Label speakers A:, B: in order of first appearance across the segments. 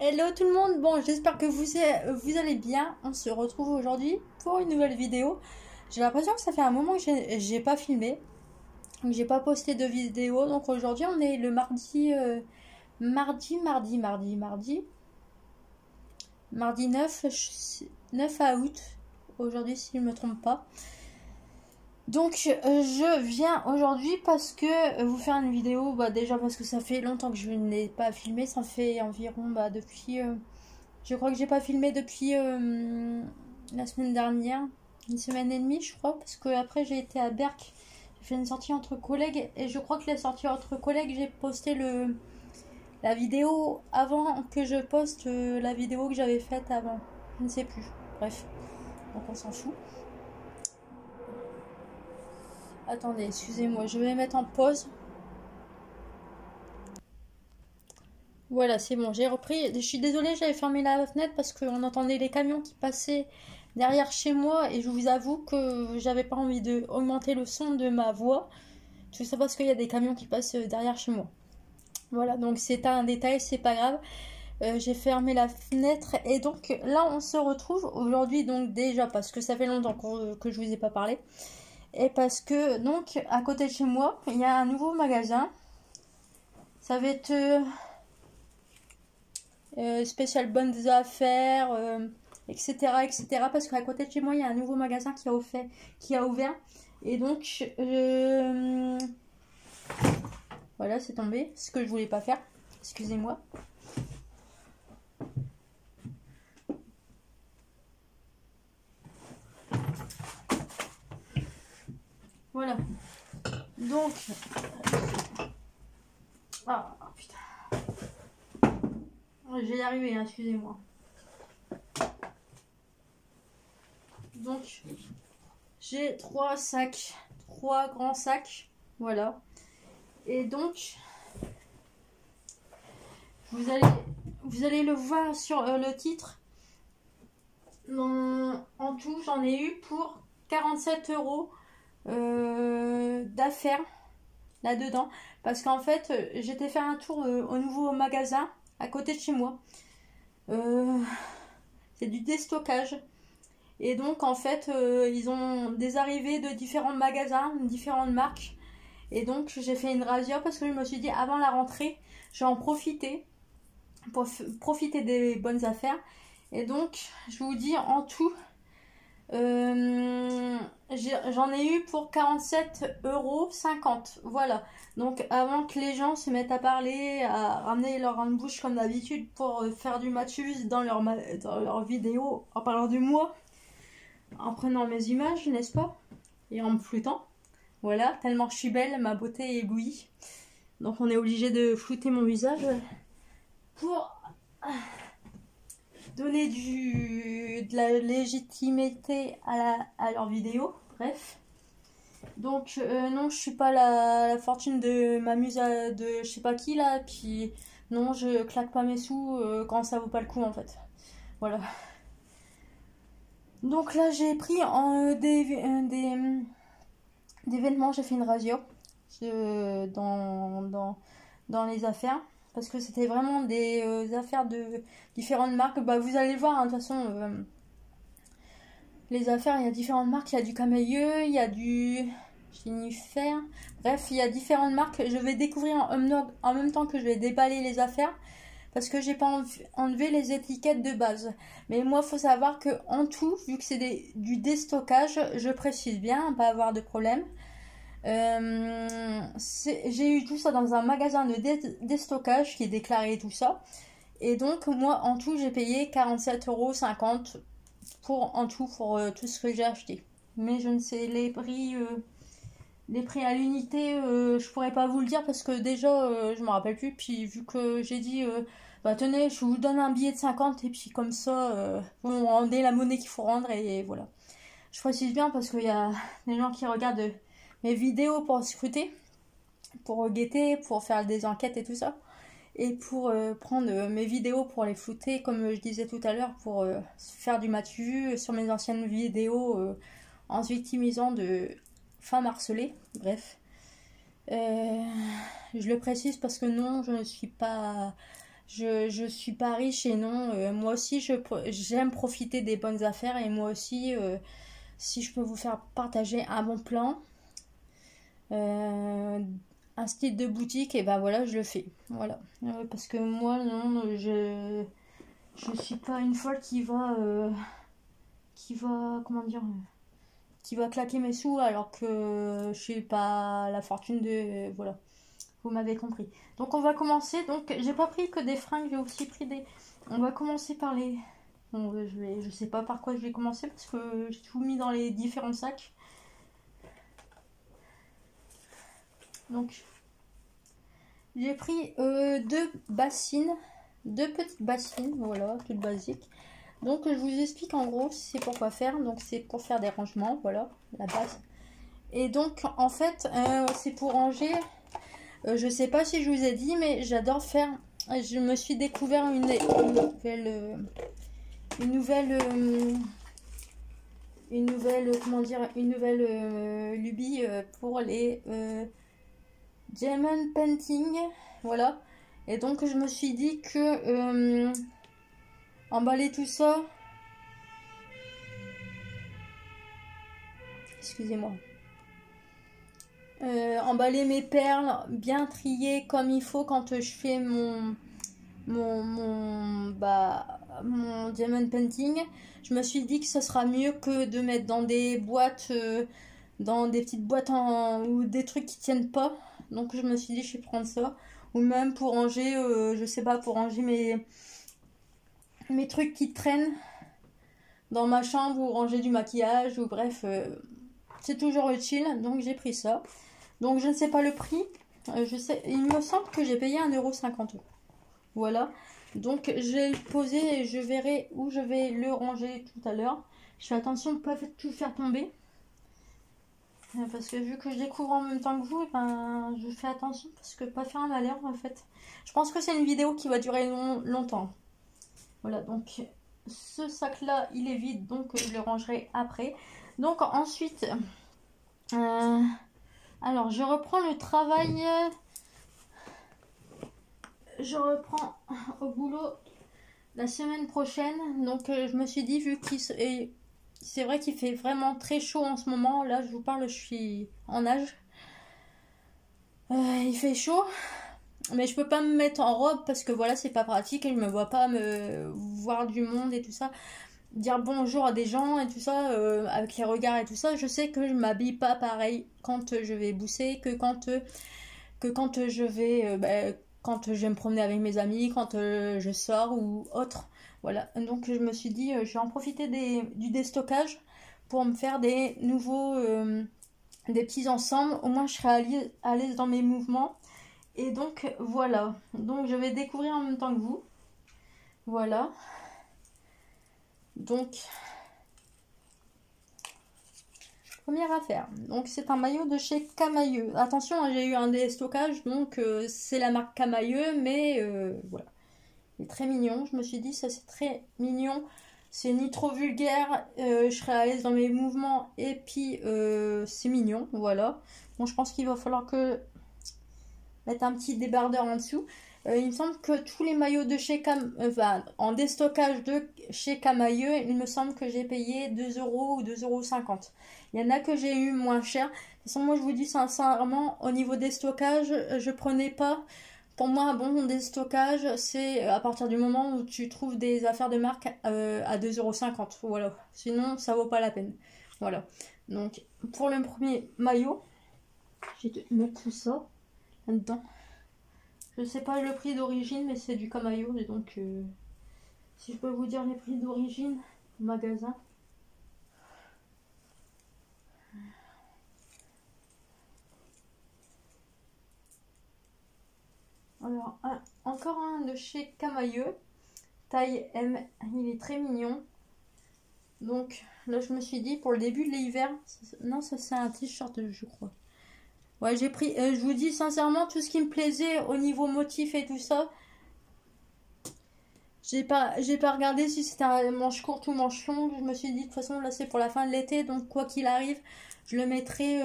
A: Hello tout le monde, bon j'espère que vous allez bien. On se retrouve aujourd'hui pour une nouvelle vidéo. J'ai l'impression que ça fait un moment que j'ai pas filmé, que j'ai pas posté de vidéo. Donc aujourd'hui on est le mardi 9 août, aujourd'hui si je ne me trompe pas. Donc je viens aujourd'hui parce que vous faire une vidéo, déjà parce que ça fait longtemps que je n'ai pas filmé, ça fait environ depuis... je crois que j'ai pas filmé depuis la semaine dernière, une semaine et demie je crois, parce que après j'ai été à Berck, j'ai fait une sortie entre collègues et je crois que la sortie entre collègues j'ai posté la vidéo avant que je poste la vidéo que j'avais faite avant, je ne sais plus, bref, donc on s'en fout. Attendez, excusez-moi, je vais mettre en pause. Voilà, c'est bon, j'ai repris. Je suis désolée, j'avais fermé la fenêtre parce qu'on entendait les camions qui passaient derrière chez moi et je vous avoue que j'avais pas envie de augmenter le son de ma voix. Tout ça parce qu'il y a des camions qui passent derrière chez moi. Voilà, donc c'est un détail, c'est pas grave. J'ai fermé la fenêtre et donc là on se retrouve aujourd'hui, donc déjà parce que ça fait longtemps que je vous ai pas parlé. Et parce que donc à côté de chez moi, il y a un nouveau magasin. Ça va être spécial bonnes affaires, etc., etc. Parce qu'à côté de chez moi, il y a un nouveau magasin qui a ouvert. Et donc, voilà, c'est tombé. Ce que je voulais pas faire. Excusez-moi. Voilà. Donc, ah putain. Je vais y arriver, hein, excusez-moi. Donc, j'ai 3 sacs, 3 grands sacs, voilà. Et donc, vous allez le voir sur le titre. En tout, j'en ai eu pour 47 € d'affaires là-dedans. Parce qu'en fait, j'étais faire un tour au nouveau magasin à côté de chez moi. C'est du déstockage. Et donc, en fait, ils ont des arrivées de différents magasins, différentes marques. Et donc, j'ai fait une razzia parce que je me suis dit, avant la rentrée, je vais en profiter pour profiter des bonnes affaires. Et donc, je vous dis, en tout, j'en ai eu pour 47,50 €. Voilà. Donc, avant que les gens se mettent à parler, à ramener leur grande bouche comme d'habitude pour faire du Mathieu dans leur vidéo, en parlant de moi, en prenant mes images, n'est-ce pas? Et en me floutant. Voilà, tellement je suis belle, ma beauté est éblouie. Donc, on est obligé de flouter mon visage pour donner de la légitimité à leur vidéo. Bref. Donc non, je suis pas la fortune de m'amuse de je sais pas qui là. Puis non, je claque pas mes sous quand ça vaut pas le coup en fait. Voilà. Donc là j'ai pris des vêtements, j'ai fait une razzia dans les affaires. Parce que c'était vraiment des affaires de différentes marques. Bah, vous allez voir, hein, de toute façon, les affaires, il y a différentes marques. Il y a du Camailleux, il y a du Jennifer. Bref, il y a différentes marques. Je vais découvrir en même temps que je vais déballer les affaires. Parce que j'ai pas enlevé les étiquettes de base. Mais moi, il faut savoir que en tout, vu que c'est du déstockage, je précise bien, pas avoir de problème. J'ai eu tout ça dans un magasin de déstockage qui est déclaré tout ça. Et donc, moi, en tout, j'ai payé 47,50 € en tout pour tout ce que j'ai acheté. Mais je ne sais les prix à l'unité, je pourrais pas vous le dire parce que déjà, je me rappelle plus. Puis, vu que j'ai dit, bah tenez, je vous donne un billet de 50 et puis comme ça, vous me rendez la monnaie qu'il faut rendre et voilà. Je précise bien parce qu'il y a des gens qui regardent mes vidéos pour scruter, pour guetter, pour faire des enquêtes et tout ça. Et pour prendre mes vidéos pour les flouter, comme je disais tout à l'heure, pour faire du matu sur mes anciennes vidéos en se victimisant de femmes harcelées. Bref. Je le précise parce que non, je ne suis pas Je suis pas riche et non, moi aussi j'aime profiter des bonnes affaires et moi aussi, si je peux vous faire partager un bon plan, euh, un style de boutique, et ben voilà, je le fais. Voilà. Parce que moi, non, je suis pas une folle comment dire, qui va claquer mes sous alors que je suis pas la fortune de, voilà. Vous m'avez compris. Donc on va commencer. Donc j'ai pas pris que des fringues, j'ai aussi pris des. On va commencer par les. Bon, je sais pas par quoi je vais commencer parce que j'ai tout mis dans les différents sacs. Donc j'ai pris deux bassines, deux petites bassines, voilà, toutes basiques. Donc je vous explique en gros c'est pour quoi faire. Donc c'est pour faire des rangements, voilà, la base. Et donc en fait c'est pour ranger. Je sais pas si je vous ai dit, mais j'adore faire. Je me suis découvert une nouvelle, comment dire, une nouvelle lubie pour les diamond painting, voilà. Et donc je me suis dit que emballer tout ça, excusez-moi. Emballer mes perles, bien trier comme il faut quand je fais mon diamond painting. Je me suis dit que ce sera mieux que de mettre dans des boîtes, dans des petites boîtes ou des trucs qui tiennent pas. Donc je me suis dit je vais prendre ça. Ou même pour ranger, je sais pas, pour ranger mes trucs qui traînent dans ma chambre ou ranger du maquillage ou bref, c'est toujours utile. Donc j'ai pris ça. Donc je ne sais pas le prix. Il me semble que j'ai payé 1,50 €. Voilà. Donc je vais le poser et je verrai où je vais le ranger tout à l'heure. Je fais attention de ne pas tout faire tomber. Parce que vu que je découvre en même temps que vous, ben, je fais attention parce que pas faire un malheur en fait. Je pense que c'est une vidéo qui va durer longtemps. Voilà, donc ce sac là il est vide, donc je le rangerai après. Donc ensuite, alors je reprends le travail. Je reprends au boulot la semaine prochaine. Donc je me suis dit, vu qu'il c'est vrai qu'il fait vraiment très chaud en ce moment. Là je vous parle, je suis en nage. Il fait chaud. Mais je peux pas me mettre en robe parce que voilà, c'est pas pratique et je me vois pas me voir du monde et tout ça. Dire bonjour à des gens et tout ça, avec les regards et tout ça. Je sais que je m'habille pas pareil quand je vais bousser que quand je vais quand je vais me promener avec mes amis, quand je sors ou autre. Voilà, donc je me suis dit je vais en profiter du déstockage pour me faire des nouveaux des petits ensembles. Au moins je serai à l'aise dans mes mouvements. Et donc voilà, donc je vais découvrir en même temps que vous. Voilà. Donc première affaire, donc c'est un maillot de chez Camailleux. Attention, hein, j'ai eu un déstockage, donc c'est la marque Camailleux, mais voilà. Il est très mignon, je me suis dit ça c'est très mignon. C'est ni trop vulgaire, je serai à l'aise dans mes mouvements et puis c'est mignon, voilà. Bon, je pense qu'il va falloir que mettre un petit débardeur en dessous. Il me semble que tous les maillots de chez en déstockage de chez Camailleux, il me semble que j'ai payé 2 € ou 2,50 €. Il y en a que j'ai eu moins cher. De toute façon, moi je vous dis sincèrement, au niveau des stockages, je prenais pas. Pour moi, un bon déstockage, c'est à partir du moment où tu trouves des affaires de marque à 2,50 €. Voilà. Sinon, ça vaut pas la peine. Voilà. Donc, pour le premier maillot, je vais te mettre tout ça là-dedans. Je sais pas le prix d'origine, mais c'est du Camailleux. Et donc, si je peux vous dire les prix d'origine au magasin. Alors, encore un de chez Camailleux, taille M, il est très mignon. Donc là, je me suis dit pour le début de l'hiver, non, ça c'est un t-shirt, je crois. Ouais, j'ai pris, je vous dis sincèrement, tout ce qui me plaisait au niveau motif et tout ça, j'ai pas regardé si c'était un manche courte ou manche longue. Je me suis dit de toute façon là c'est pour la fin de l'été, donc quoi qu'il arrive, je le mettrai,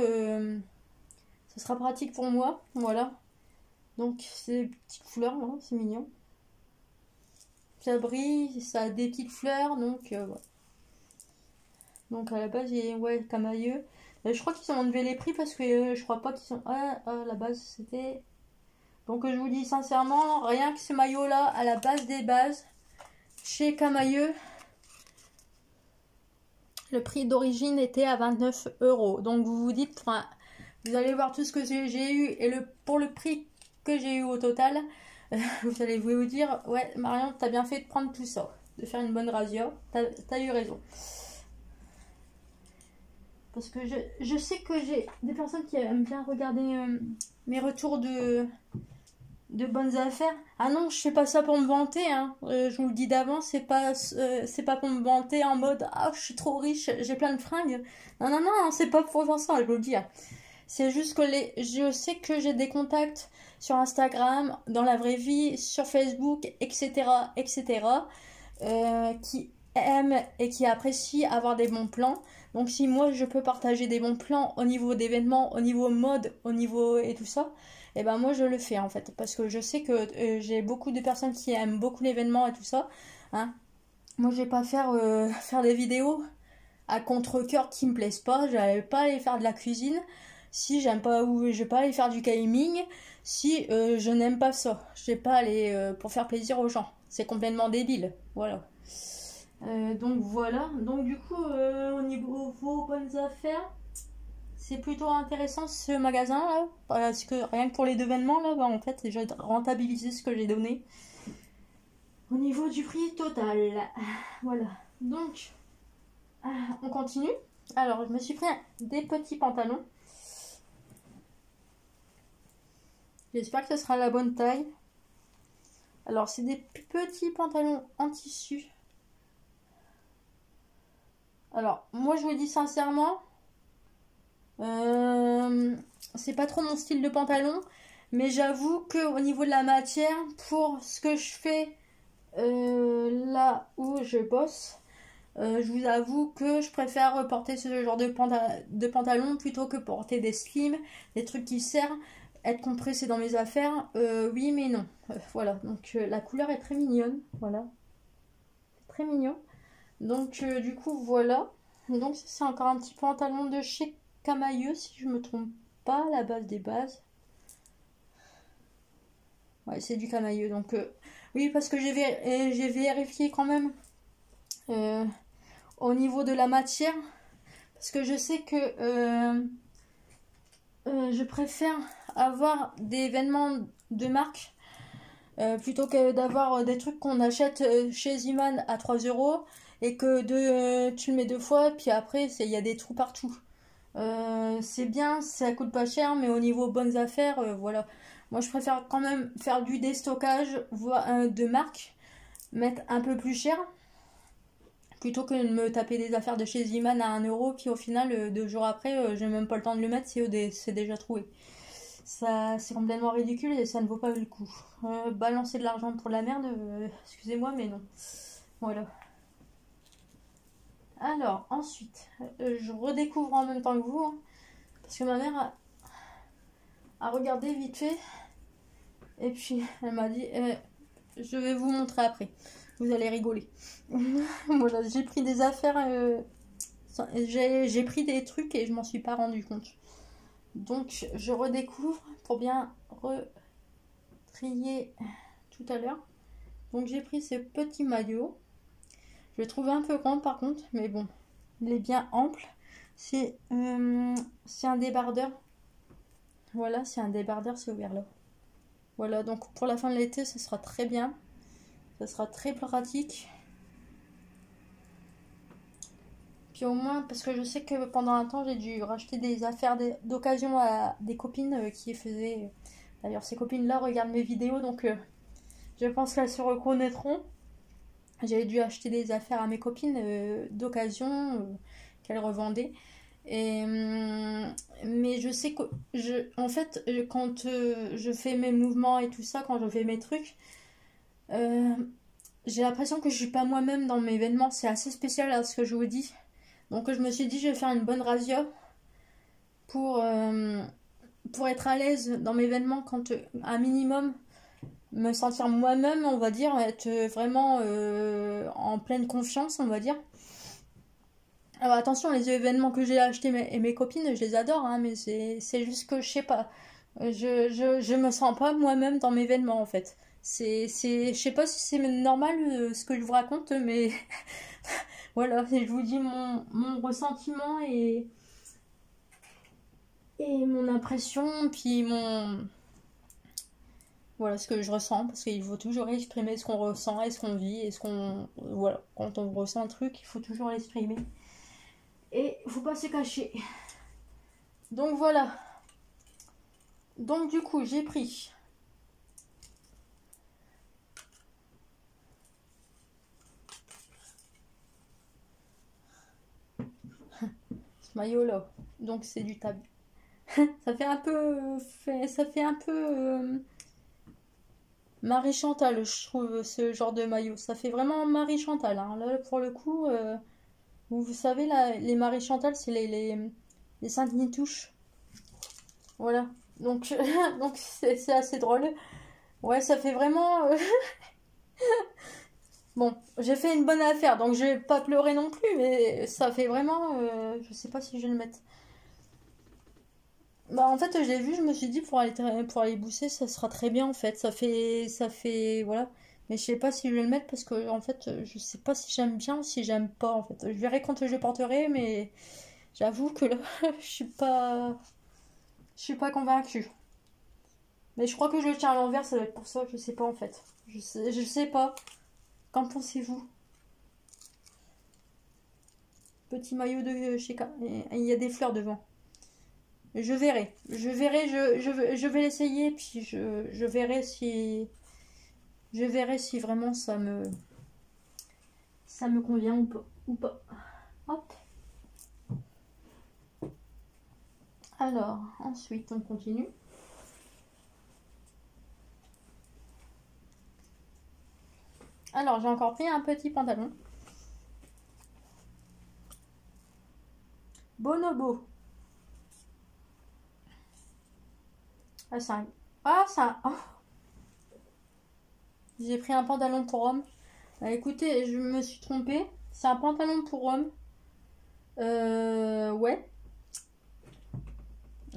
A: ça sera pratique pour moi, voilà. Donc c'est des petites couleurs là, c'est mignon. ça brille, ça a des petites fleurs, donc voilà. Donc à la base, ouais, Camailleux. Je crois qu'ils ont enlevé les prix parce que je crois pas qu'ils sont... Ah, à la base, c'était... Donc je vous dis sincèrement, rien que ce maillot-là, à la base des bases, chez Camailleux, le prix d'origine était à 29 €. Donc vous vous dites, enfin, vous allez voir tout ce que j'ai eu et pour le prix que j'ai eu au total, vous allez vous dire, ouais, Marion, t'as bien fait de prendre tout ça, de faire une bonne razzia, t'as eu raison. Parce que je sais que j'ai des personnes qui aiment bien regarder mes retours de bonnes affaires. Ah non, je fais pas ça pour me vanter, hein. Je vous le dis d'avance, c'est pas pour me vanter en mode ah je suis trop riche, j'ai plein de fringues. Non non non, c'est pas pour faire ça, je vous le dis. Hein. C'est juste que je sais que j'ai des contacts sur Instagram, dans la vraie vie, sur Facebook, etc. etc. Qui aiment et qui apprécient avoir des bons plans. Donc si moi je peux partager des bons plans au niveau d'événements, au niveau mode, au niveau et tout ça, et ben moi je le fais en fait. Parce que je sais que j'ai beaucoup de personnes qui aiment beaucoup l'événement et tout ça. Hein. Moi je vais pas faire des vidéos à contre-cœur qui me plaisent pas. Je vais pas aller faire de la cuisine si j'aime pas, ou je vais pas aller faire du gaming si je n'aime pas ça. Je vais pas aller pour faire plaisir aux gens. C'est complètement débile. Voilà. Donc voilà, donc du coup au niveau de vos bonnes affaires, c'est plutôt intéressant ce magasin là, parce que rien que pour les événements là, bah, en fait j'ai rentabilisé ce que j'ai donné au niveau du prix total. Voilà, donc on continue. Alors je me suis pris des petits pantalons, j'espère que ce sera la bonne taille. Alors c'est des petits pantalons en tissu. Alors, moi je vous dis sincèrement, c'est pas trop mon style de pantalon, mais j'avoue que au niveau de la matière, pour ce que je fais là où je bosse, je vous avoue que je préfère porter ce genre de pantalon plutôt que porter des slims, des trucs qui servent, être compressé dans mes affaires, oui mais non. Voilà, donc la couleur est très mignonne, voilà, c'est très mignon. Donc du coup voilà, donc c'est encore un petit pantalon de chez Camailleux si je me trompe pas, la base des bases. Ouais, c'est du Camailleux, donc oui, parce que j'ai vérifié quand même au niveau de la matière, parce que je sais que je préfère avoir des événements de marque plutôt que d'avoir des trucs qu'on achète chez Ziman à 3 € et que tu le mets 2 fois, puis après il y a des trous partout. C'est bien, ça coûte pas cher, mais au niveau bonnes affaires, voilà. Moi je préfère quand même faire du déstockage de marque, mettre un peu plus cher, plutôt que de me taper des affaires de chez Ziman à 1 €, puis au final, 2 jours après, j'ai même pas le temps de le mettre, c'est déjà trouvé. Ça, c'est complètement ridicule et ça ne vaut pas le coup. Balancer de l'argent pour la merde, excusez-moi, mais non. Voilà. Alors, ensuite, je redécouvre en même temps que vous, hein, parce que ma mère a regardé vite fait, et puis elle m'a dit, je vais vous montrer après, vous allez rigoler. Voilà, j'ai pris des affaires, j'ai pris des trucs et je m'en suis pas rendu compte. Donc, je redécouvre pour bien retrier tout à l'heure. Donc, j'ai pris ce petit maillot. Je le trouve un peu grand par contre, mais bon, il est bien ample. C'est un débardeur. Voilà, c'est un débardeur, c'est ouvert là. Voilà, donc pour la fin de l'été, ça sera très bien. Ça sera très pratique. Puis au moins, parce que je sais que pendant un temps, j'ai dû racheter des affaires d'occasion à des copines qui faisaient... D'ailleurs, ces copines-là regardent mes vidéos, donc je pense qu'elles se reconnaîtront. J'avais dû acheter des affaires à mes copines d'occasion qu'elles revendaient. Mais je sais que en fait quand je fais mes mouvements et tout ça, quand je fais mes trucs, j'ai l'impression que je suis pas moi-même dans mes événements. C'est assez spécial à ce que je vous dis. Donc je me suis dit je vais faire une bonne razzia pour être à l'aise dans mes événements, quand un minimum me sentir moi-même, on va dire, être vraiment en pleine confiance, on va dire. Alors attention, les événements que j'ai achetés et mes copines, je les adore, hein, mais c'est juste que je sais pas. Je me sens pas moi-même dans mes événements en fait. Je sais pas si c'est normal ce que je vous raconte, mais voilà, je vous dis mon ressentiment et mon impression, puis voilà ce que je ressens, parce qu'il faut toujours exprimer ce qu'on ressent et ce qu'on vit, et voilà, quand on ressent un truc, il faut toujours l'exprimer. Et il faut pas se cacher. Donc voilà. Donc du coup, j'ai pris ce maillot là. Donc c'est du tab. Ça fait un peu Marie Chantal, je trouve, ce genre de maillot. Ça fait vraiment Marie Chantal, hein. Là, pour le coup, vous savez, là, les Marie Chantal, c'est les Sainte-Nitouche. Voilà. Donc, donc c'est assez drôle. Ouais, ça fait vraiment... Bon, j'ai fait une bonne affaire, donc je vais pas pleurer non plus, mais ça fait vraiment... je sais pas si je vais le mettre. Bah en fait, je l'ai vu, je me suis dit pour aller bosser, ça sera très bien en fait. Voilà. Mais je sais pas si je vais le mettre parce que en fait, je sais pas si j'aime bien ou si j'aime pas en fait. Je verrai quand je porterai, mais j'avoue que là, je suis pas convaincue. Mais je crois que je le tiens à l'envers, ça doit être pour ça, je sais pas en fait. Je sais pas. Qu'en pensez-vous? Petit maillot de chez K. Et il y a des fleurs devant. Je verrai. Je vais l'essayer, puis je verrai si. Je verrai si vraiment ça me convient ou pas. Hop. Alors, ensuite, on continue. Alors, j'ai encore pris un petit pantalon. Bonobo. Ah, ça. Ah, ça. Oh. J'ai pris un pantalon pour homme. Écoutez, je me suis trompée. C'est un pantalon pour homme. Ouais.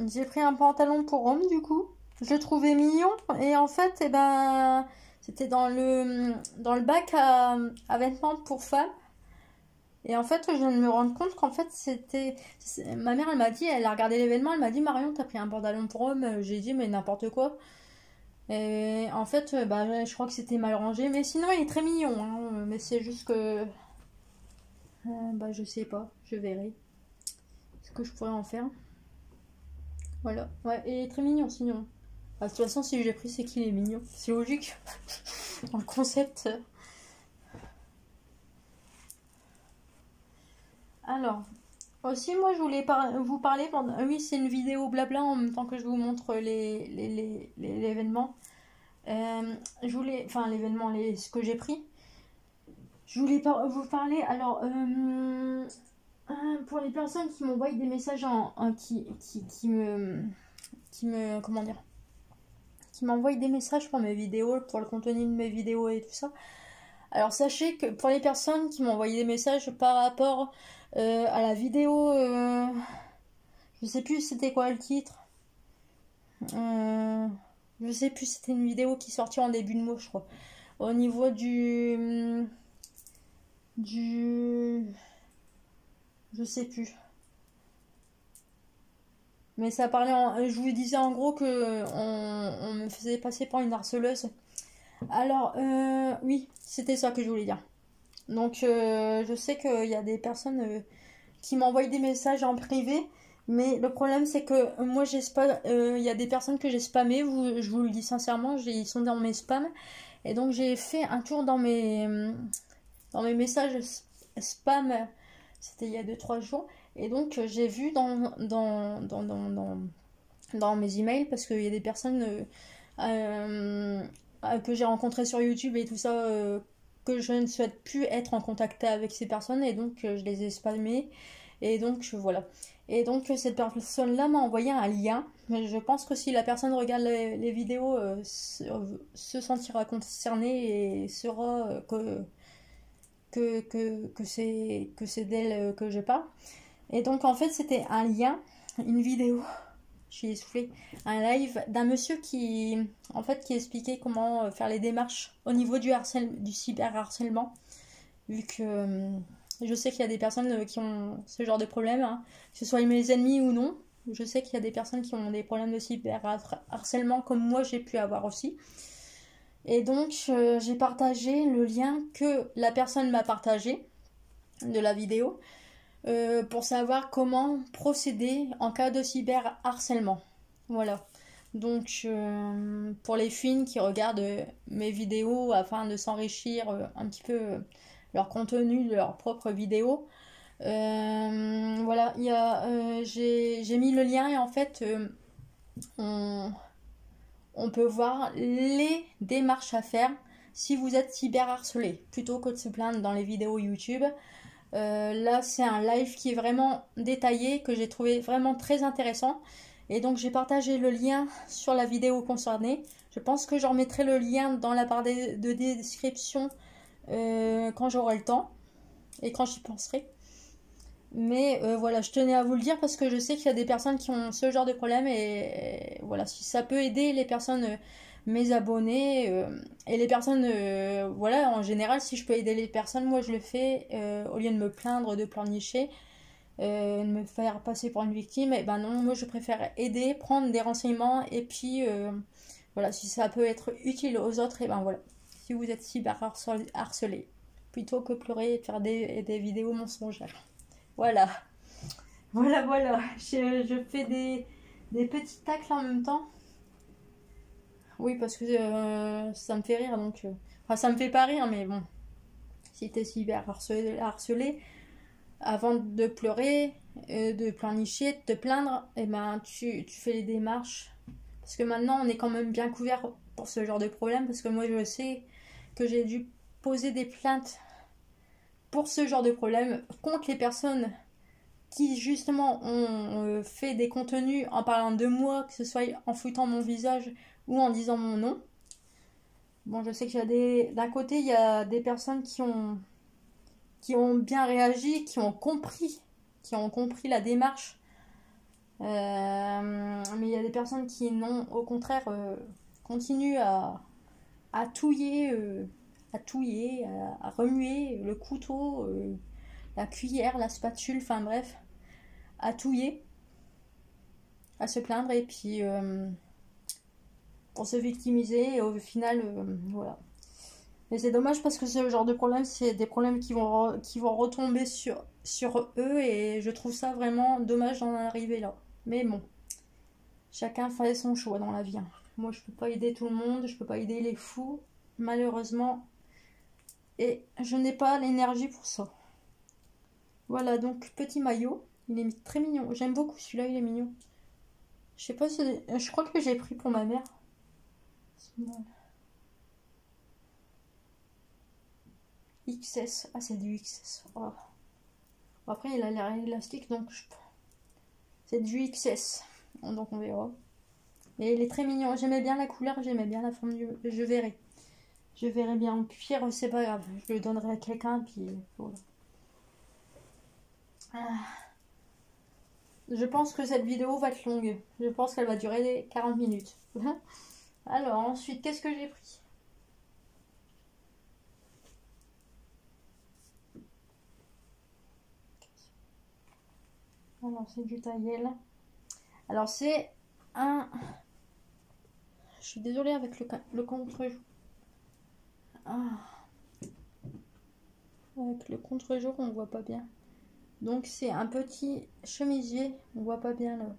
A: J'ai pris un pantalon pour homme du coup. Je le trouvais mignon et en fait, eh ben, c'était dans le bac à vêtements pour femmes. Et en fait, je viens de me rendre compte qu'en fait, ma mère, elle m'a dit, elle a regardé l'événement, elle m'a dit, Marion, t'as pris un pantalon pour homme. J'ai dit, mais n'importe quoi. Et en fait, bah, je crois que c'était mal rangé. Mais sinon, il est très mignon, hein. Mais c'est juste que, bah, je sais pas, je verrai ce que je pourrais en faire. Voilà, ouais, et il est très mignon sinon. Bah, de toute façon, si j'ai pris, c'est qu'il est mignon. C'est logique. Dans le concept. Alors, aussi, moi, je voulais vous parler pendant... Oui, c'est une vidéo blabla en même temps que je vous montre l'événement. Je voulais... Enfin, l'événement, ce que j'ai pris. Je voulais vous parler... Alors, pour les personnes qui m'envoient des messages comment dire, qui m'envoient des messages pour mes vidéos, pour le contenu de mes vidéos et tout ça. Alors sachez que pour les personnes qui m'ont envoyé des messages par rapport à la vidéo, je sais plus c'était quoi le titre. Je sais plus, c'était une vidéo qui sortit en début de mois, je crois. Au niveau du je sais plus. Mais ça parlait je vous disais en gros que on me faisait passer pour une harceleuse. Alors, oui, c'était ça que je voulais dire. Donc, je sais qu'il y a des personnes qui m'envoient des messages en privé, mais le problème c'est que moi, il y a des personnes que j'ai spammées, je vous le dis sincèrement, ils sont dans mes spams. Et donc, j'ai fait un tour dans mes messages spam, c'était il y a 2-3 jours. Et donc, j'ai vu dans mes emails, parce qu'il y a des personnes que j'ai rencontrées sur YouTube et tout ça, que je ne souhaite plus être en contact avec ces personnes, et donc je les ai spammées. Et donc, voilà. Et donc cette personne-là m'a envoyé un lien. Mais je pense que si la personne regarde les vidéos, se sentira concernée et saura que c'est d'elle que je parle. Et donc en fait c'était un lien, une vidéo, je suis essoufflée, un live d'un monsieur qui expliquait comment faire les démarches au niveau du cyberharcèlement. Vu que je sais qu'il y a des personnes qui ont ce genre de problème, hein, que ce soit mes ennemis ou non. Je sais qu'il y a des personnes qui ont des problèmes de cyberharcèlement comme moi j'ai pu avoir aussi. Et donc j'ai partagé le lien que la personne m'a partagé de la vidéo pour savoir comment procéder en cas de cyberharcèlement. Voilà. Donc pour les filles qui regardent mes vidéos afin de s'enrichir un petit peu leur contenu de leurs propres vidéos, voilà, j'ai mis le lien et en fait on peut voir les démarches à faire si vous êtes cyberharcelé plutôt que de se plaindre dans les vidéos YouTube. Là c'est un live qui est vraiment détaillé, que j'ai trouvé vraiment très intéressant, et donc j'ai partagé le lien sur la vidéo concernée. Je pense que j'en mettrai le lien dans la barre de description quand j'aurai le temps et quand j'y penserai. Mais voilà, je tenais à vous le dire parce que je sais qu'il y a des personnes qui ont ce genre de problème, et voilà, si ça peut aider les personnes, mes abonnés, et les personnes, voilà, en général, si je peux aider les personnes, moi je le fais au lieu de me plaindre, de pleurnicher, de me faire passer pour une victime. Et ben non, moi je préfère aider, prendre des renseignements, et puis voilà, si ça peut être utile aux autres, et ben voilà, si vous êtes cyber harcelé, plutôt que pleurer et faire des vidéos mensongères. Voilà, voilà. Je fais des petits tacles en même temps. Oui, parce que ça me fait rire, donc... Enfin, ça me fait pas rire, mais bon. Si t'es cyber harcelé, avant de pleurer, de pleurnicher, de te plaindre, et ben tu fais les démarches. Parce que maintenant, on est quand même bien couvert pour ce genre de problème, parce que moi, je sais que j'ai dû poser des plaintes pour ce genre de problème contre les personnes qui justement ont fait des contenus en parlant de moi, que ce soit en foutant mon visage ou en disant mon nom. Bon, je sais qu'il y a d'un côté, il y a des personnes qui ont bien réagi, qui ont compris la démarche. Mais il y a des personnes qui non, au contraire, continuent à touiller, à remuer le couteau, la cuillère, la spatule, enfin bref, à touiller, à se plaindre, et puis pour se victimiser, et au final, voilà. Mais c'est dommage parce que ce genre de problème, c'est des problèmes qui vont retomber sur eux, et je trouve ça vraiment dommage d'en arriver là. Mais bon, chacun fait son choix dans la vie. Moi, je peux pas aider tout le monde, je peux pas aider les fous, malheureusement, et je n'ai pas l'énergie pour ça. Voilà, donc petit maillot, il est très mignon. J'aime beaucoup celui-là, il est mignon. Je sais pas si... Je crois que j'ai pris pour ma mère. XS. Ah, c'est du XS. Oh. Après, il a l'air élastique, donc c'est du XS. Donc on verra. Et il est très mignon. J'aimais bien la couleur, j'aimais bien la forme du... Je verrai. Je verrai bien. Au pire, c'est pas grave. Je le donnerai à quelqu'un, puis voilà. Je pense que cette vidéo va être longue. Je pense qu'elle va durer 40 minutes. Alors, ensuite, qu'est-ce que j'ai pris? Alors, c'est du taillel. Alors, c'est un... Je suis désolée avec le contre-jour. Avec le contre-jour, on voit pas bien. Donc, c'est un petit chemisier. On voit pas bien là.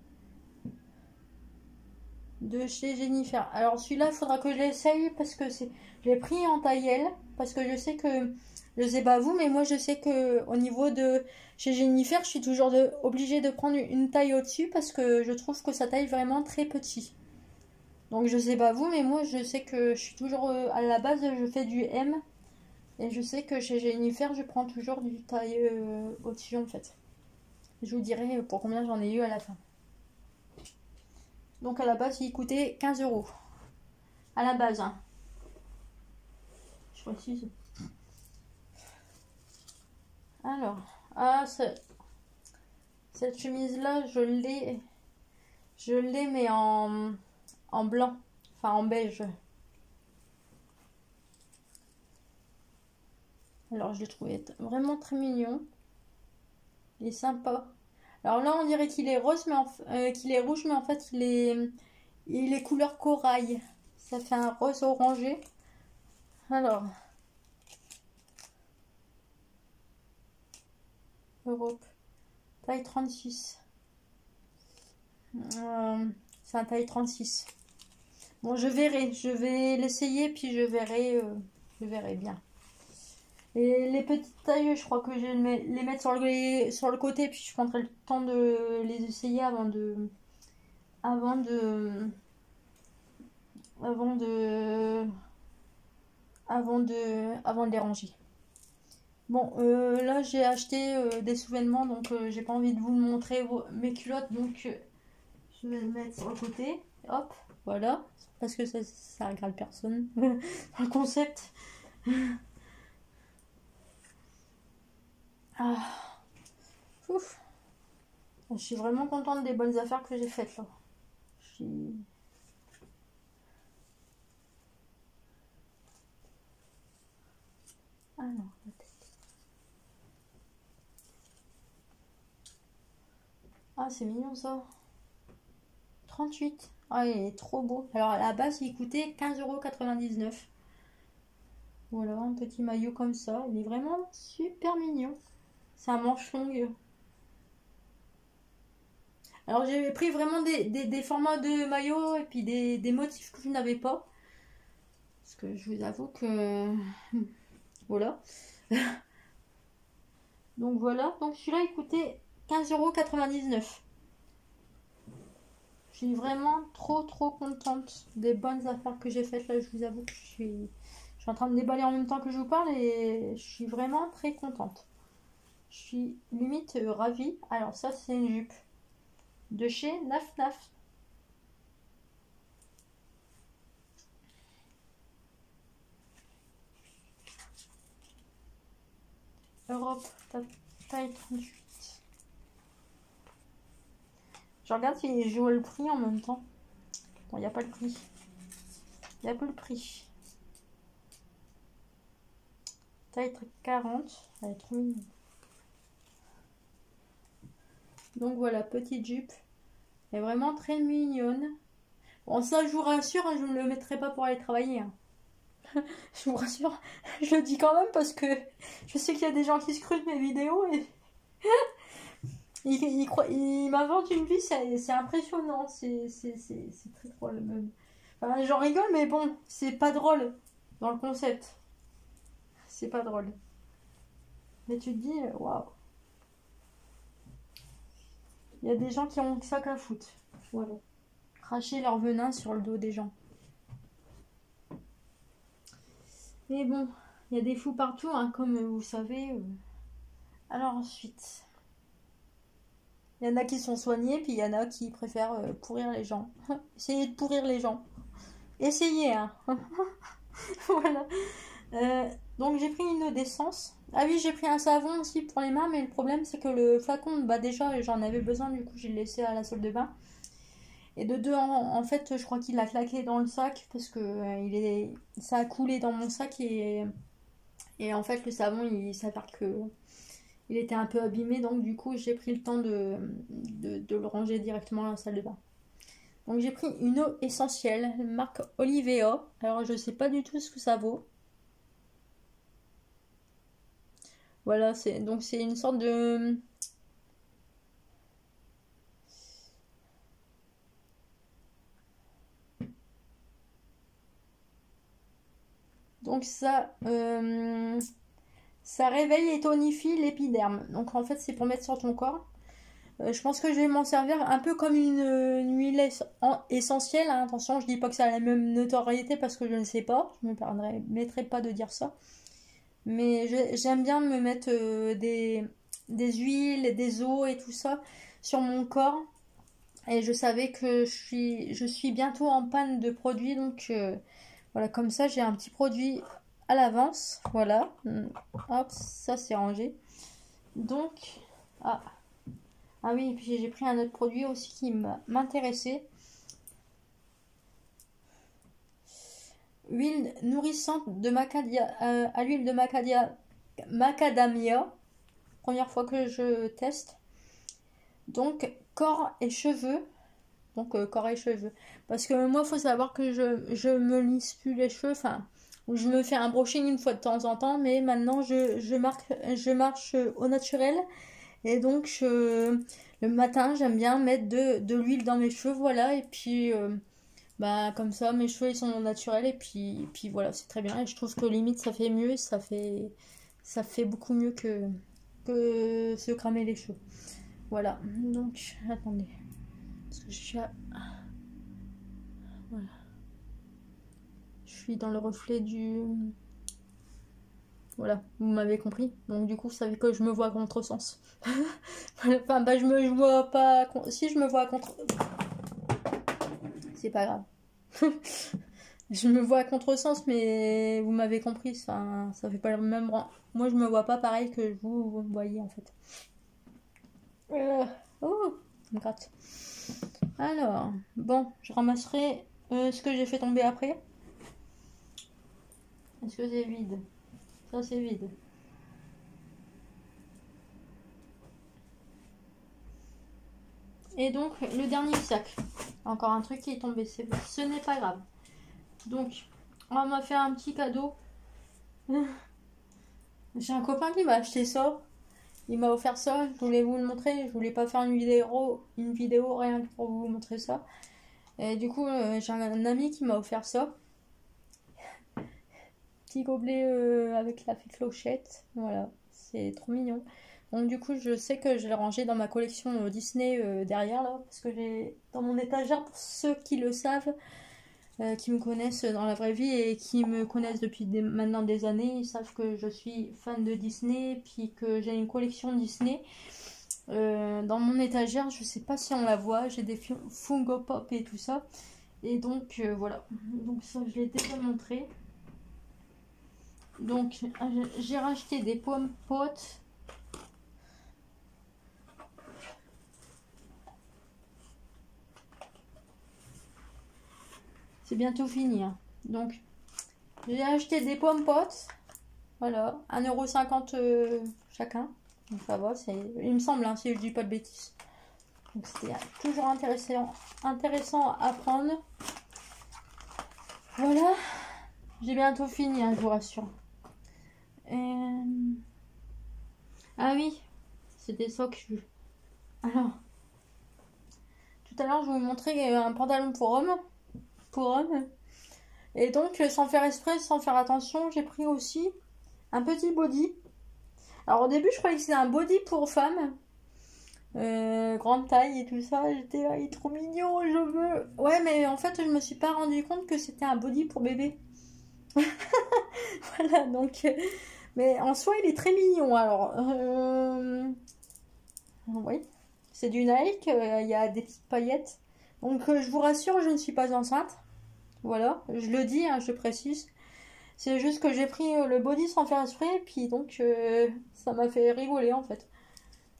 A: De chez Jennifer. Alors, celui-là, il faudra que je l'essaye parce que c'est... Je l'ai pris en taillel parce que je sais que... Je sais pas vous, mais moi je sais que au niveau de chez Jennifer, je suis toujours obligée de prendre une taille au-dessus parce que je trouve que ça taille vraiment très petit. Donc je sais pas vous, mais moi je sais que je suis toujours à la base, je fais du M, et je sais que chez Jennifer, je prends toujours du taille au-dessus en fait. Je vous dirai pour combien j'en ai eu à la fin. Donc à la base, il coûtait 15 euros. À la base, hein. Je précise. Alors, cette chemise-là, je l'ai mais en blanc, enfin en beige. Alors, je l'ai trouvé vraiment très mignon. Il est sympa. Alors là, on dirait qu'il est rose, mais qu'il est rouge, mais en fait, il est couleur corail. Ça fait un rose orangé. Alors, Europe, taille 36. C'est un taille 36. Bon, je verrai. Je vais l'essayer, puis je verrai bien. Et les petites tailles, je crois que je vais les mettre sur le côté, puis je prendrai le temps de les essayer avant de les ranger. Bon, là j'ai acheté des sous-vêtements, donc j'ai pas envie de vous montrer mes culottes, donc je vais le mettre sur le côté. Hop, voilà, parce que ça regarde personne. Le concept. Ah. Ouf. Je suis vraiment contente des bonnes affaires que j'ai faites là. Ah non, la tête. Ah, c'est mignon ça. 38. Ah, il est trop beau. Alors à la base, il coûtait 15,99 €. Voilà, un petit maillot comme ça. Il est vraiment super mignon. C'est un manche longue. Alors j'ai pris vraiment des formats de maillot et puis des motifs que je n'avais pas. Parce que je vous avoue que... Voilà. Donc voilà. Donc celui-là il coûtait 15,99 €. Je suis vraiment trop contente des bonnes affaires que j'ai faites là. Je vous avoue que je suis en train de déballer en même temps que je vous parle et je suis vraiment très contente. Je suis limite ravie. Alors ça c'est une jupe de chez Naf Naf. Europe, taille 38. Je regarde si je vois le prix en même temps. Bon, il n'y a pas le prix. Il n'y a plus le prix. Taille 40. Elle est trop mignonne. Donc voilà, petite jupe. Elle est vraiment très mignonne. Bon, ça, je vous rassure, hein, je ne le mettrai pas pour aller travailler. Hein. Je vous rassure. Je le dis quand même parce que je sais qu'il y a des gens qui scrutent mes vidéos et... Il m'invente une vie, c'est impressionnant, c'est très drôle même. Enfin, j'en rigole, mais bon, c'est pas drôle dans le concept. C'est pas drôle. Mais tu te dis, waouh. Il y a des gens qui ont que ça qu'à foutre. Voilà. Cracher leur venin sur le dos des gens. Mais bon, il y a des fous partout, hein, comme vous savez. Alors ensuite... Il y en a qui sont soignés, puis il y en a qui préfèrent pourrir les gens. Essayez de pourrir les gens. Essayez, hein. Voilà. Donc j'ai pris une eau d'essence. Ah oui, j'ai pris un savon aussi pour les mains, mais le problème c'est que le flacon, bah déjà j'en avais besoin, du coup j'ai laissé à la salle de bain. Et de deux, en fait, je crois qu'il a claqué dans le sac parce que ça a coulé dans mon sac et en fait le savon, il s'avère que il était un peu abîmé, donc du coup j'ai pris le temps de le ranger directement à la salle de bain. Donc j'ai pris une eau essentielle, marque Olivea. Alors je sais pas du tout ce que ça vaut. Voilà, c'est une sorte de... Donc ça réveille et tonifie l'épiderme. Donc en fait c'est pour mettre sur ton corps. Je pense que je vais m'en servir un peu comme une huile essentielle. Hein. Attention, je dis pas que ça a la même notoriété parce que je ne sais pas. Je ne me permettrai pas de dire ça. Mais j'aime bien me mettre des huiles, des eaux et tout ça sur mon corps. Et je savais que je suis bientôt en panne de produits. Donc voilà, comme ça j'ai un petit produit à l'avance. Voilà. Hop, ça c'est rangé. Donc, ah, ah oui, et puis j'ai pris un autre produit aussi qui m'intéressait. Huile nourrissante de à l'huile de macadamia. Première fois que je teste. Donc, corps et cheveux. Donc, corps et cheveux. Parce que moi, il faut savoir que je me lisse plus les cheveux. Enfin, je me fais un brushing une fois de temps en temps. Mais maintenant, je marche au naturel. Et donc, le matin, j'aime bien mettre de l'huile dans mes cheveux. Voilà. Et puis, bah, comme ça, mes cheveux, ils sont naturels. Et puis voilà, c'est très bien. Et je trouve que limite, ça fait mieux. Ça fait beaucoup mieux que se cramer les cheveux. Voilà, donc attendez, parce que voilà. Je suis dans le reflet du... Voilà, vous m'avez compris. Donc du coup, vous savez que je me vois à contresens. Enfin, bah je vois pas... Si je me vois à contre... C'est pas grave. Je me vois à contresens, mais vous m'avez compris, ça fait pas le même... Moi, je me vois pas pareil que vous me voyez, en fait. Oh, ça me gratte. Alors, bon, je ramasserai ce que j'ai fait tomber après. Est-ce que c'est vide? Ça, c'est vide. Et donc, le dernier sac. Encore un truc qui est tombé. Ce n'est pas grave. Donc, on m'a fait un petit cadeau. J'ai un copain qui m'a acheté ça. Il m'a offert ça. Je voulais vous le montrer. Je voulais pas faire une vidéo rien que pour vous montrer ça. Et du coup, j'ai un ami qui m'a offert ça. Petit gobelet avec la fée clochette. Voilà, c'est trop mignon. Donc du coup, je sais que je l'ai rangé dans ma collection Disney derrière là, parce que j'ai dans mon étagère, pour ceux qui le savent, qui me connaissent dans la vraie vie et qui me connaissent depuis maintenant des années, ils savent que je suis fan de Disney, puis que j'ai une collection Disney. Dans mon étagère, je sais pas si on la voit, j'ai des Funko Pop et tout ça. Et donc voilà, donc ça je l'ai déjà montré. Donc j'ai racheté des pommes potes. C'est bientôt fini. Hein. Donc j'ai acheté des pommes potes. Voilà, 1,50 € chacun. Donc ça va, il me semble, hein, si je dis pas de bêtises. Donc c'était toujours intéressant à prendre. Voilà, j'ai bientôt fini, hein, je vous rassure. Ah oui, c'était ça que je... Alors, tout à l'heure, je vous montrais un pantalon pour homme. Et donc, sans faire exprès, sans faire attention, j'ai pris aussi un petit body. Alors, au début, je croyais que c'était un body pour femme. Grande taille et tout ça. J'étais là, il est trop mignon, je veux. Ouais, mais en fait, je me suis pas rendu compte que c'était un body pour bébé. Voilà, donc... Mais en soi, il est très mignon. Alors, oui, c'est du Nike. Il y a des petites paillettes. Donc, je vous rassure, je ne suis pas enceinte. Voilà, je le dis, hein, je précise. C'est juste que j'ai pris le body sans faire exprès. Puis donc, ça m'a fait rigoler en fait.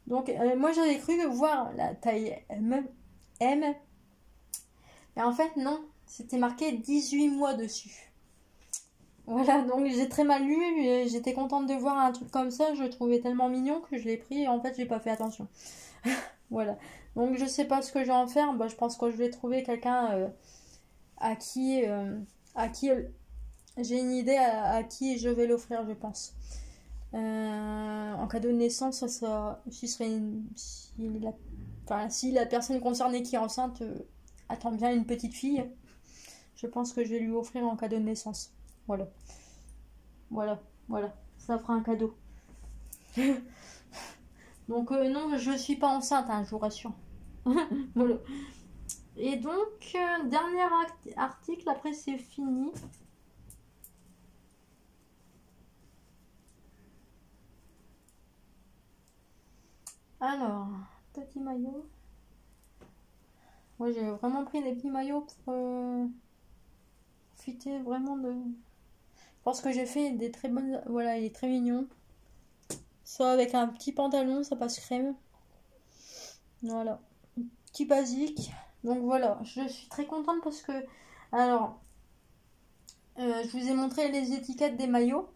A: Donc, moi, j'avais cru voir la taille M. Et en fait, non. C'était marqué 18 mois dessus. Voilà, donc j'ai très mal lu, j'étais contente de voir un truc comme ça, je le trouvais tellement mignon que je l'ai pris et en fait j'ai pas fait attention. Voilà, donc je sais pas ce que je vais en faire, bah, je pense que je vais trouver quelqu'un à qui j'ai une idée à qui je vais l'offrir, je pense. En cadeau de naissance, si la personne concernée qui est enceinte attend bien une petite fille, je pense que je vais lui offrir en cadeau de naissance. Voilà, ça fera un cadeau. Donc non, je suis pas enceinte, hein, je vous rassure. Voilà. Et donc, dernier article, après c'est fini. Alors, petit maillot. Moi, j'ai vraiment pris des petits maillots pour profiter vraiment de... Je pense que j'ai fait des très bonnes... Voilà, il est très mignon. Soit avec un petit pantalon, ça passe crème. Voilà. Petit basique. Donc voilà, je suis très contente parce que... Alors, je vous ai montré les étiquettes des maillots,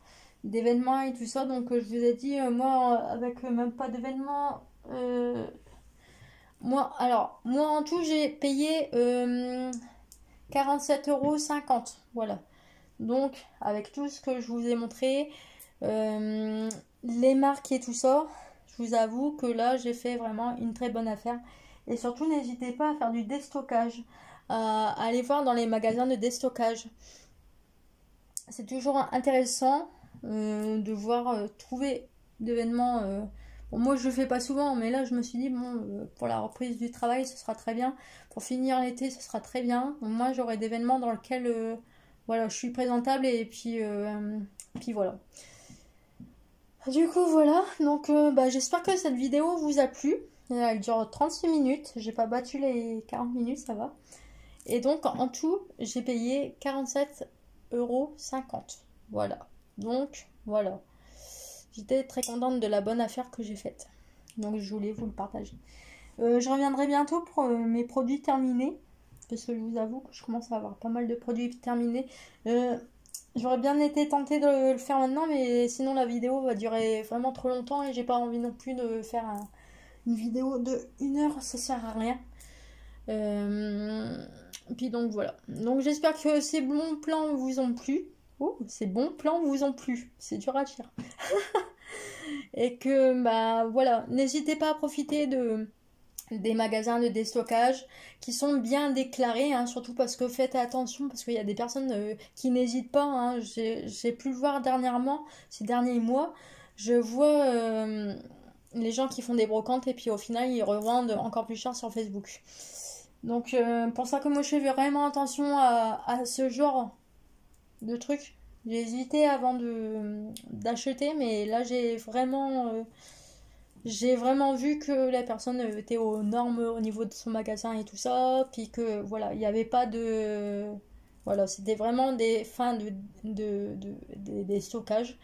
A: d'événements et tout ça. Donc je vous ai dit, moi, avec même pas d'événements... moi en tout, j'ai payé 47,50 €. Voilà. Donc, avec tout ce que je vous ai montré, les marques et tout ça, je vous avoue que là, j'ai fait vraiment une très bonne affaire. Et surtout, n'hésitez pas à faire du déstockage, à aller voir dans les magasins de déstockage. C'est toujours intéressant de voir trouver d'événements. Bon, moi, je le fais pas souvent, mais là, je me suis dit, bon, pour la reprise du travail, ce sera très bien. Pour finir l'été, ce sera très bien. Moi, j'aurai d'événements dans lesquels voilà, je suis présentable et puis voilà. Du coup, voilà. Donc, bah, j'espère que cette vidéo vous a plu. Elle dure 36 minutes. J'ai pas battu les 40 minutes, ça va. Et donc, en tout, j'ai payé 47,50 €. Voilà. Donc, voilà. J'étais très contente de la bonne affaire que j'ai faite. Donc, je voulais vous le partager. Je reviendrai bientôt pour mes produits terminés. Parce que je vous avoue que je commence à avoir pas mal de produits terminés. J'aurais bien été tentée de le faire maintenant, mais sinon la vidéo va durer vraiment trop longtemps et j'ai pas envie non plus de faire une vidéo de 1 heure, ça sert à rien. Puis donc voilà. Donc j'espère que ces bons plans vous ont plu. Oh, ces bons plans vous ont plu. C'est dur à dire. Et que bah voilà, n'hésitez pas à profiter des magasins de déstockage qui sont bien déclarés, hein, surtout parce que faites attention parce qu'il y a des personnes qui n'hésitent pas, hein. J'ai pu le voir dernièrement, ces derniers mois, je vois les gens qui font des brocantes et puis au final ils revendent encore plus cher sur Facebook. Donc pour ça que moi je fais vraiment attention à ce genre de trucs. J'ai hésité avant d'acheter, mais là j'ai vraiment vu que la personne était aux normes au niveau de son magasin et tout ça, puis que voilà, il n'y avait pas de... Voilà, c'était vraiment des fins des stockages.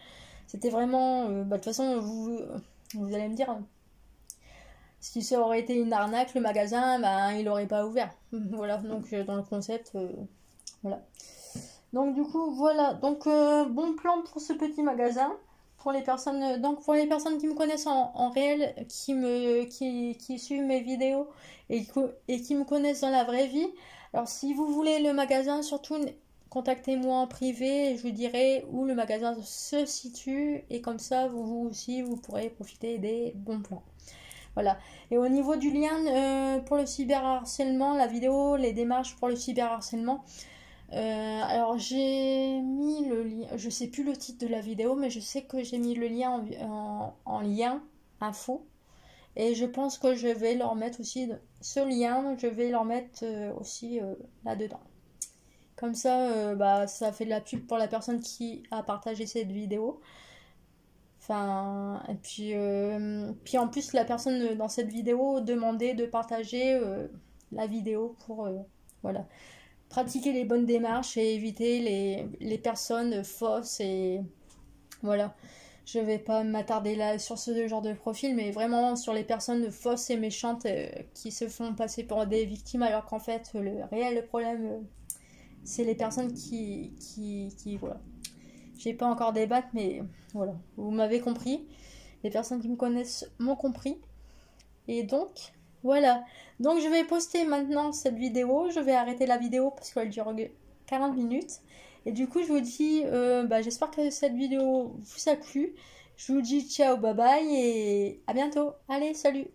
A: C'était vraiment... bah, de toute façon, vous allez me dire, si ça aurait été une arnaque, le magasin, bah, il n'aurait pas ouvert. Voilà, donc dans le concept, voilà. Donc du coup, voilà. Donc bon plan pour ce petit magasin. Pour les personnes, donc pour les personnes qui me connaissent en réel, qui suivent mes vidéos et qui me connaissent dans la vraie vie. Alors si vous voulez le magasin, surtout contactez-moi en privé et je vous dirai où le magasin se situe et comme ça vous aussi vous pourrez profiter des bons plans. Voilà. Et au niveau du lien pour le cyberharcèlement, la vidéo, les démarches pour le cyberharcèlement. Alors j'ai mis le lien, je sais plus le titre de la vidéo, mais je sais que j'ai mis le lien en lien info. Et je pense que je vais leur mettre aussi ce lien, je vais leur mettre aussi là-dedans. Comme ça, bah, ça fait de la pub pour la personne qui a partagé cette vidéo. Enfin, et puis en plus, la personne dans cette vidéo demandait de partager la vidéo pour voilà, pratiquer les bonnes démarches et éviter les personnes fausses. Et voilà, je vais pas m'attarder là sur ce genre de profil, mais vraiment sur les personnes fausses et méchantes qui se font passer pour des victimes alors qu'en fait, le réel problème, c'est les personnes qui voilà. J'ai pas encore débattre, mais voilà, vous m'avez compris. Les personnes qui me connaissent m'ont compris. Et donc, voilà. Donc, je vais poster maintenant cette vidéo. Je vais arrêter la vidéo parce qu'elle dure 40 minutes. Et du coup, je vous dis, bah, j'espère que cette vidéo vous a plu. Je vous dis ciao, bye bye et à bientôt. Allez, salut!